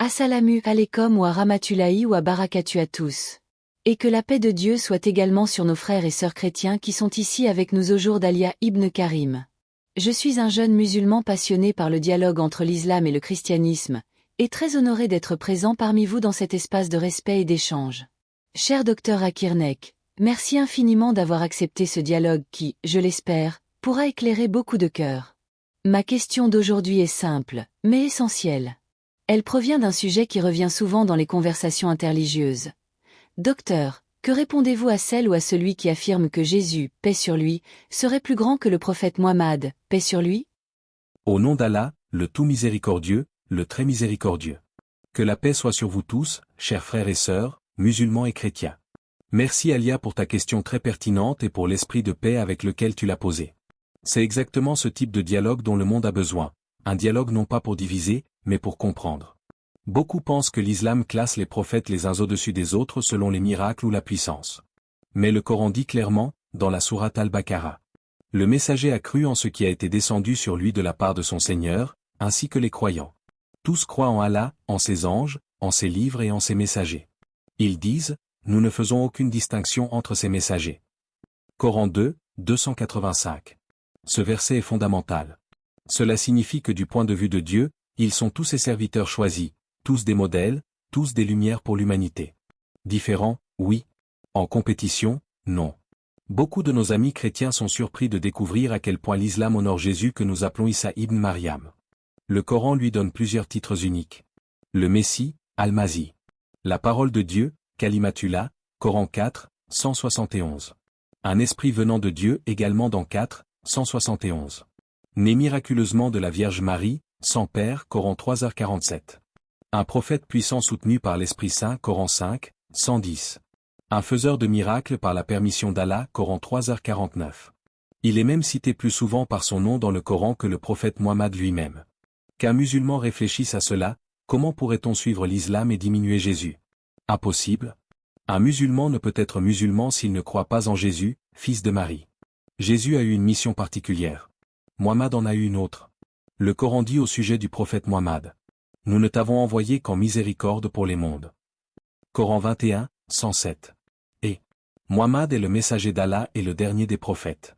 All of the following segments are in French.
Assalamu alaikum wa rahmatulahi wa barakatuh à tous. Et que la paix de Dieu soit également sur nos frères et sœurs chrétiens qui sont ici avec nous au jour d'Alia ibn Karim. Je suis un jeune musulman passionné par le dialogue entre l'islam et le christianisme, et très honoré d'être présent parmi vous dans cet espace de respect et d'échange. Cher docteur Akirnek, merci infiniment d'avoir accepté ce dialogue qui, je l'espère, pourra éclairer beaucoup de cœurs. Ma question d'aujourd'hui est simple, mais essentielle. Elle provient d'un sujet qui revient souvent dans les conversations interreligieuses. Docteur, que répondez-vous à celle ou à celui qui affirme que Jésus, paix sur lui, serait plus grand que le prophète Mohammed, paix sur lui? Au nom d'Allah, le tout miséricordieux, le très miséricordieux. Que la paix soit sur vous tous, chers frères et sœurs, musulmans et chrétiens. Merci Alia pour ta question très pertinente et pour l'esprit de paix avec lequel tu l'as posée. C'est exactement ce type de dialogue dont le monde a besoin, un dialogue non pas pour diviser, mais pour comprendre. Beaucoup pensent que l'islam classe les prophètes les uns au-dessus des autres selon les miracles ou la puissance. Mais le Coran dit clairement, dans la sourate Al-Baqarah, le messager a cru en ce qui a été descendu sur lui de la part de son Seigneur, ainsi que les croyants. Tous croient en Allah, en ses anges, en ses livres et en ses messagers. Ils disent, nous ne faisons aucune distinction entre ces messagers. Coran 2, 285. Ce verset est fondamental. Cela signifie que du point de vue de Dieu, ils sont tous ses serviteurs choisis, tous des modèles, tous des lumières pour l'humanité. Différents, oui. En compétition, non. Beaucoup de nos amis chrétiens sont surpris de découvrir à quel point l'islam honore Jésus que nous appelons Issa ibn Maryam. Le Coran lui donne plusieurs titres uniques. Le Messie, Al-Mazi. La parole de Dieu, Kalimatullah, Coran 4, 171. Un esprit venant de Dieu également dans 4, 171. Né miraculeusement de la Vierge Marie, sans père, Coran 3h47. Un prophète puissant soutenu par l'Esprit Saint, Coran 5, 110. Un faiseur de miracles par la permission d'Allah, Coran 3h49. Il est même cité plus souvent par son nom dans le Coran que le prophète Mohammed lui-même. Qu'un musulman réfléchisse à cela, comment pourrait-on suivre l'islam et diminuer Jésus? Impossible. Un musulman ne peut être musulman s'il ne croit pas en Jésus, fils de Marie. Jésus a eu une mission particulière. Mohammed en a eu une autre. Le Coran dit au sujet du prophète Mohammed. Nous ne t'avons envoyé qu'en miséricorde pour les mondes. Coran 21, 107. Et Mohammed est le messager d'Allah et le dernier des prophètes.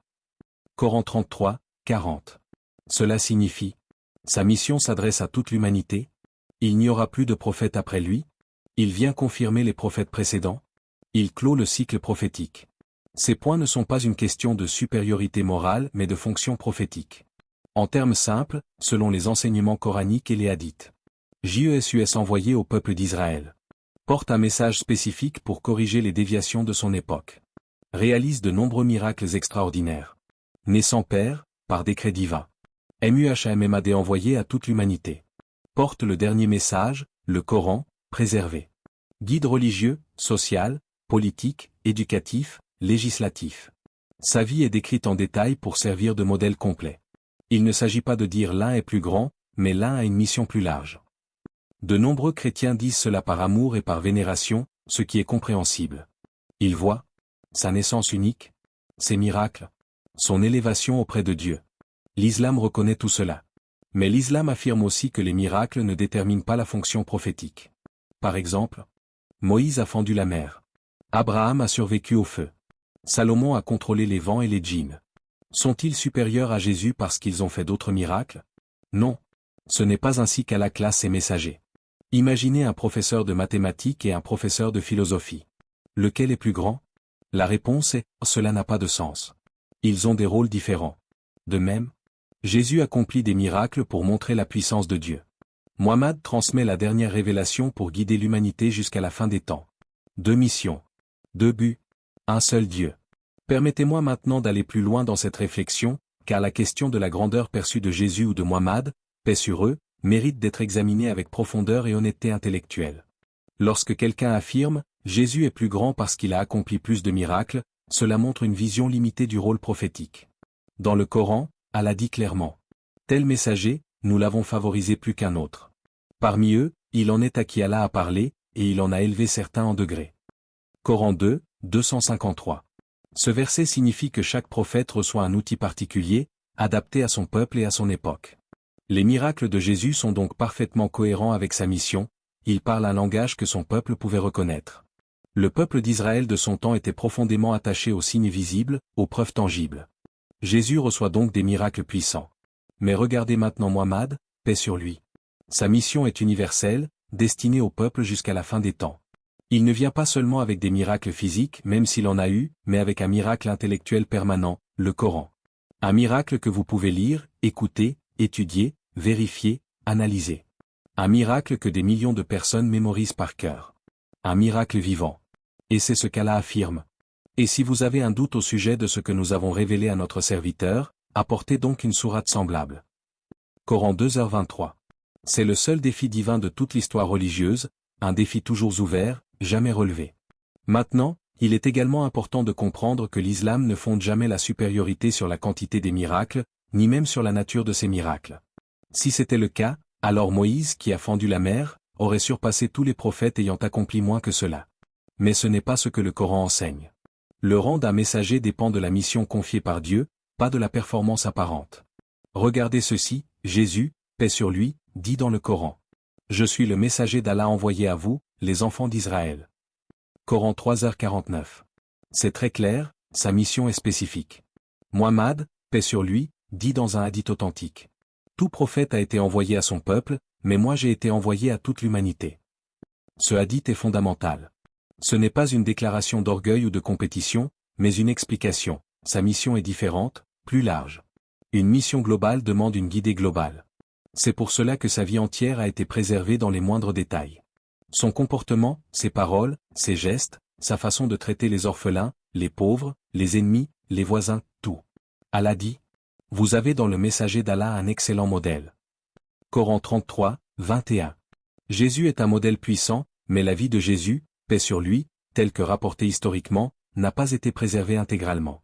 Coran 33, 40. Cela signifie, sa mission s'adresse à toute l'humanité. Il n'y aura plus de prophète après lui. Il vient confirmer les prophètes précédents. Il clôt le cycle prophétique. Ces points ne sont pas une question de supériorité morale mais de fonction prophétique. En termes simples, selon les enseignements coraniques et les hadiths. JESUS envoyé au peuple d'Israël. Porte un message spécifique pour corriger les déviations de son époque. Réalise de nombreux miracles extraordinaires. Né sans père, par décret divin. MUHAMMAD envoyé à toute l'humanité. Porte le dernier message, le Coran, préservé. Guide religieux, social, politique, éducatif, législatif. Sa vie est décrite en détail pour servir de modèle complet. Il ne s'agit pas de dire l'un est plus grand, mais l'un a une mission plus large. De nombreux chrétiens disent cela par amour et par vénération, ce qui est compréhensible. Ils voient sa naissance unique, ses miracles, son élévation auprès de Dieu. L'islam reconnaît tout cela. Mais l'islam affirme aussi que les miracles ne déterminent pas la fonction prophétique. Par exemple, Moïse a fendu la mer. Abraham a survécu au feu. Salomon a contrôlé les vents et les djinns. Sont-ils supérieurs à Jésus parce qu'ils ont fait d'autres miracles? Non. Ce n'est pas ainsi qu'Allah classe ses messagers. Imaginez un professeur de mathématiques et un professeur de philosophie. Lequel est plus grand? La réponse est « cela n'a pas de sens ». Ils ont des rôles différents. De même, Jésus accomplit des miracles pour montrer la puissance de Dieu. Mohammed transmet la dernière révélation pour guider l'humanité jusqu'à la fin des temps. 2 missions. 2 buts. Un seul Dieu. Permettez-moi maintenant d'aller plus loin dans cette réflexion, car la question de la grandeur perçue de Jésus ou de Mohammed, paix sur eux, mérite d'être examinée avec profondeur et honnêteté intellectuelle. Lorsque quelqu'un affirme « Jésus est plus grand parce qu'il a accompli plus de miracles », cela montre une vision limitée du rôle prophétique. Dans le Coran, Allah dit clairement « Tel messager, nous l'avons favorisé plus qu'un autre. Parmi eux, il en est à qui Allah a parlé, et il en a élevé certains en degrés. » Coran 2, 253. Ce verset signifie que chaque prophète reçoit un outil particulier, adapté à son peuple et à son époque. Les miracles de Jésus sont donc parfaitement cohérents avec sa mission, il parle un langage que son peuple pouvait reconnaître. Le peuple d'Israël de son temps était profondément attaché aux signes visibles, aux preuves tangibles. Jésus reçoit donc des miracles puissants. Mais regardez maintenant Muhammad, paix sur lui. Sa mission est universelle, destinée au peuple jusqu'à la fin des temps. Il ne vient pas seulement avec des miracles physiques, même s'il en a eu, mais avec un miracle intellectuel permanent, le Coran. Un miracle que vous pouvez lire, écouter, étudier, vérifier, analyser. Un miracle que des millions de personnes mémorisent par cœur. Un miracle vivant. Et c'est ce qu'Allah affirme. Et si vous avez un doute au sujet de ce que nous avons révélé à notre serviteur, apportez donc une sourate semblable. Coran 2h23. C'est le seul défi divin de toute l'histoire religieuse, un défi toujours ouvert, jamais relevé. Maintenant, il est également important de comprendre que l'islam ne fonde jamais la supériorité sur la quantité des miracles, ni même sur la nature de ces miracles. Si c'était le cas, alors Moïse qui a fendu la mer, aurait surpassé tous les prophètes ayant accompli moins que cela. Mais ce n'est pas ce que le Coran enseigne. Le rang d'un messager dépend de la mission confiée par Dieu, pas de la performance apparente. Regardez ceci, Jésus, paix sur lui, dit dans le Coran. Je suis le messager d'Allah envoyé à vous, les enfants d'Israël. Coran 3h49. C'est très clair, sa mission est spécifique. Muhammad, paix sur lui, dit dans un hadith authentique. Tout prophète a été envoyé à son peuple, mais moi j'ai été envoyé à toute l'humanité. Ce hadith est fondamental. Ce n'est pas une déclaration d'orgueil ou de compétition, mais une explication. Sa mission est différente, plus large. Une mission globale demande une guidée globale. C'est pour cela que sa vie entière a été préservée dans les moindres détails. Son comportement, ses paroles, ses gestes, sa façon de traiter les orphelins, les pauvres, les ennemis, les voisins, tout. Allah dit, « Vous avez dans le messager d'Allah un excellent modèle. » Coran 33, 21. Jésus est un modèle puissant, mais la vie de Jésus, paix sur lui, telle que rapportée historiquement, n'a pas été préservée intégralement.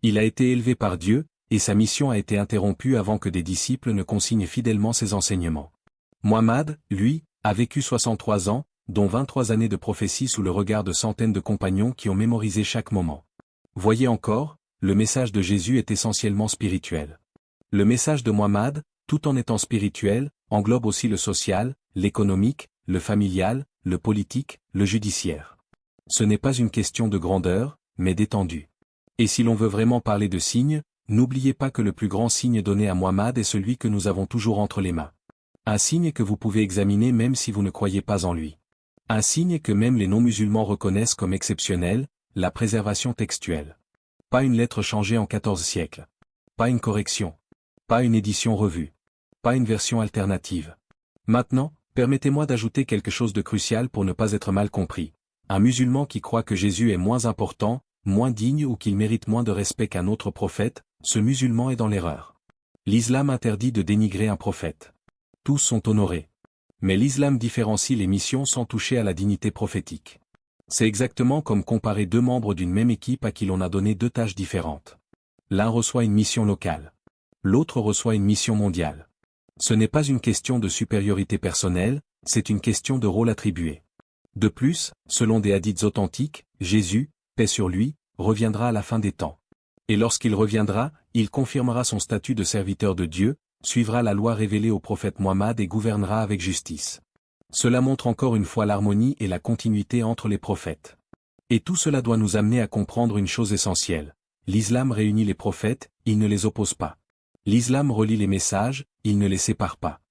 Il a été élevé par Dieu, et sa mission a été interrompue avant que des disciples ne consignent fidèlement ses enseignements. Muhammad, lui, a vécu 63 ans, dont 23 années de prophétie sous le regard de centaines de compagnons qui ont mémorisé chaque moment. Voyez encore, le message de Jésus est essentiellement spirituel. Le message de Muhammad, tout en étant spirituel, englobe aussi le social, l'économique, le familial, le politique, le judiciaire. Ce n'est pas une question de grandeur, mais d'étendue. Et si l'on veut vraiment parler de signes, n'oubliez pas que le plus grand signe donné à Muhammad est celui que nous avons toujours entre les mains. Un signe que vous pouvez examiner même si vous ne croyez pas en lui. Un signe que même les non-musulmans reconnaissent comme exceptionnel, la préservation textuelle. Pas une lettre changée en 14 siècles. Pas une correction. Pas une édition revue. Pas une version alternative. Maintenant, permettez-moi d'ajouter quelque chose de crucial pour ne pas être mal compris. Un musulman qui croit que Jésus est moins important, moins digne ou qu'il mérite moins de respect qu'un autre prophète, ce musulman est dans l'erreur. L'islam interdit de dénigrer un prophète. Tous sont honorés. Mais l'islam différencie les missions sans toucher à la dignité prophétique. C'est exactement comme comparer deux membres d'une même équipe à qui l'on a donné deux tâches différentes. L'un reçoit une mission locale. L'autre reçoit une mission mondiale. Ce n'est pas une question de supériorité personnelle, c'est une question de rôle attribué. De plus, selon des hadiths authentiques, Jésus, paix sur lui, reviendra à la fin des temps. Et lorsqu'il reviendra, il confirmera son statut de serviteur de Dieu, suivra la loi révélée au prophète Muhammad et gouvernera avec justice. Cela montre encore une fois l'harmonie et la continuité entre les prophètes. Et tout cela doit nous amener à comprendre une chose essentielle. L'islam réunit les prophètes, il ne les oppose pas. L'islam relie les messages, il ne les sépare pas.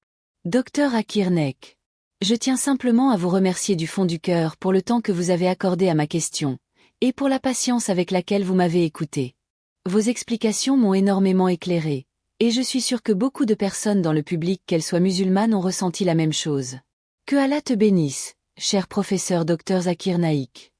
Docteur Akir Nek. Je tiens simplement à vous remercier du fond du cœur pour le temps que vous avez accordé à ma question, et pour la patience avec laquelle vous m'avez écouté. Vos explications m'ont énormément éclairé, et je suis sûr que beaucoup de personnes dans le public, qu'elles soient musulmanes, ont ressenti la même chose. Que Allah te bénisse, cher professeur Dr Zakir Naik.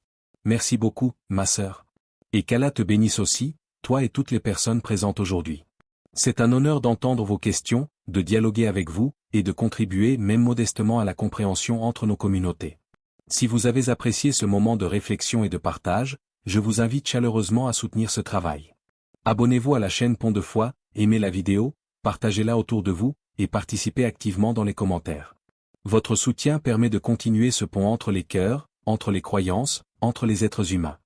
Merci beaucoup, ma sœur. Et qu'Allah te bénisse aussi, toi et toutes les personnes présentes aujourd'hui. C'est un honneur d'entendre vos questions, de dialoguer avec vous, et de contribuer même modestement à la compréhension entre nos communautés. Si vous avez apprécié ce moment de réflexion et de partage, je vous invite chaleureusement à soutenir ce travail. Abonnez-vous à la chaîne Pont de Foi, aimez la vidéo, partagez-la autour de vous, et participez activement dans les commentaires. Votre soutien permet de continuer ce pont entre les cœurs, entre les croyances, entre les êtres humains.